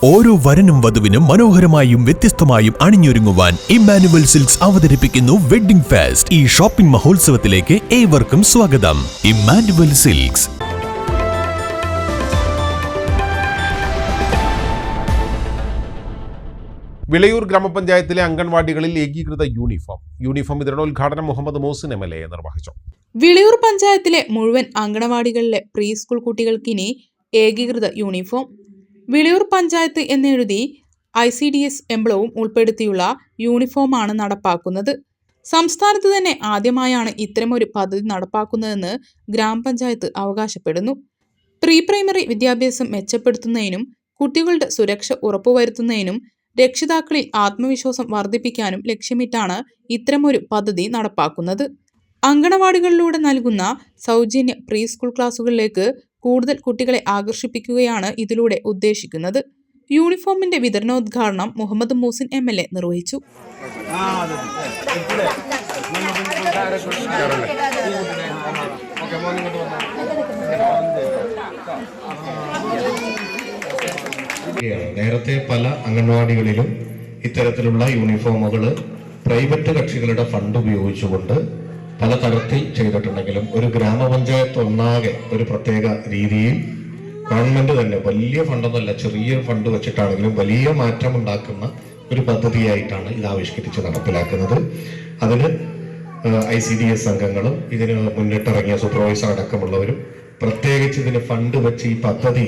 ഓരോ വരനും വധുവിനും മനോഹരമായും വ്യത്യസ്തമായും അണിഞ്ഞൊരുങ്ങുവാൻ Emmanuel silks അവതരിപ്പിക്കുന്നു വെഡ്ഡിംഗ് ഫെസ്റ്റ്. ഈ ഷോപ്പിംഗ് മഹോത്സവത്തിലേക്ക് ഏവർക്കും സ്വാഗതം. Emmanuel silks. വിളയൂർ ഗ്രാമപഞ്ചായത്തിലെ അംഗൻവാടികളിൽ ഏകീകൃത യൂണിഫോം വിതരണോദ്ഘാടനം മുഹമ്മദ് മോസിൻ MLA നിർവഹിച്ചു. വിളയൂർ പഞ്ചായത്തിലെ മുഴുവൻ അംഗനവാടികളിലെ പ്രീ സ്കൂൾ കുട്ടികൾക്കിനി ഏകീകൃത യൂണിഫോം. വിളയൂർ പഞ്ചായത്ത് എന്നെഴുതി ICDS എംബ്ലവും ഉൾപ്പെടുത്തിയുള്ള യൂണിഫോമാണ് നടപ്പാക്കുന്നത്. സംസ്ഥാനത്ത് തന്നെ ആദ്യമായാണ് ഇത്തരമൊരു പദ്ധതി നടപ്പാക്കുന്നതെന്ന് ഗ്രാമപഞ്ചായത്ത് അവകാശപ്പെടുന്നു. പ്രീ പ്രൈമറി വിദ്യാഭ്യാസം മെച്ചപ്പെടുത്തുന്നതിനും കുട്ടികളുടെ സുരക്ഷ ഉറപ്പുവരുത്തുന്നതിനും രക്ഷിതാക്കളിൽ ആത്മവിശ്വാസം വർദ്ധിപ്പിക്കാനും ലക്ഷ്യമിട്ടാണ് ഇത്തരമൊരു പദ്ധതി നടപ്പാക്കുന്നത്. അങ്കണവാടികളിലൂടെ നൽകുന്ന സൗജന്യ പ്രീ സ്കൂൾ ക്ലാസുകളിലേക്ക് കൂടുതൽ കുട്ടികളെ ആകർഷിപ്പിക്കുകയാണ് ഇതിലൂടെ ഉദ്ദേശിക്കുന്നത്. യൂണിഫോമിന്റെ വിതരണോദ്ഘാടനം മുഹമ്മദ് മോസിൻ MLA നിർവഹിച്ചു. നേരത്തെ പല അംഗൻവാടികളിലും ഇത്തരത്തിലുള്ള യൂണിഫോമുകൾ പ്രൈവറ്റ് കക്ഷികളുടെ ഫണ്ട് ഉപയോഗിച്ചുകൊണ്ട് പല തരത്തിൽ ചെയ്തിട്ടുണ്ടെങ്കിലും ഒരു ഗ്രാമപഞ്ചായത്ത് ഒന്നാകെ ഒരു പ്രത്യേക രീതിയിൽ ഗവൺമെന്റ് തന്നെ വലിയ ഫണ്ടൊന്നുമല്ല, ചെറിയ ഫണ്ട് വെച്ചിട്ടാണെങ്കിലും വലിയ മാറ്റം ഉണ്ടാക്കുന്ന ഒരു പദ്ധതിയായിട്ടാണ് ഇത് ആവിഷ്കരിച്ച് നടപ്പിലാക്കുന്നത്. അതിന് ICDS അംഗങ്ങളും ഇതിന് മുന്നിട്ടിറങ്ങിയ സൂപ്പർവൈസർ അടക്കമുള്ളവരും പ്രത്യേകിച്ച് ഇതിന് ഫണ്ട് വെച്ച് ഈ പദ്ധതി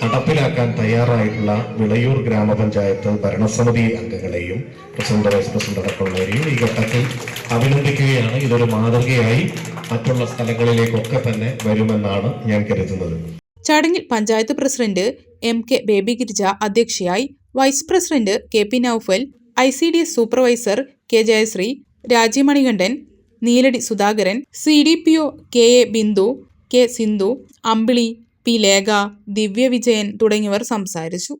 നടപ്പിലാക്കാൻ തയ്യാറായിട്ടുള്ള വിളയൂർ ഗ്രാമപഞ്ചായത്ത് ഭരണസമിതി അംഗങ്ങളെയും പ്രസിഡന്റ് വൈസ് പ്രസിഡന്റ് അടക്കമുള്ളവരെയും ഈ ഘട്ടത്തിൽ അഭിനന്ദിക്കുകയാണ്. ഇതൊരു മാതൃകയായി മറ്റുള്ള സ്ഥലങ്ങളിലേക്കൊക്കെ തന്നെ വരുമെന്നാണ് ഞാൻ കരുതുന്നത്. ചടങ്ങിൽ പഞ്ചായത്ത് പ്രസിഡന്റ് MK ബേബി ഗിരിജ അധ്യക്ഷയായി. Vice president KP Noufal, ICDS supervisor K Jayasree, Rajeevamanikandan, Neeladi Sudhakaran, CDPO KA Bindu, K Sindhu, Ambili, P Lekha, Divya Vijayan തുടങ്ങിയവർ സംസാരിച്ചു.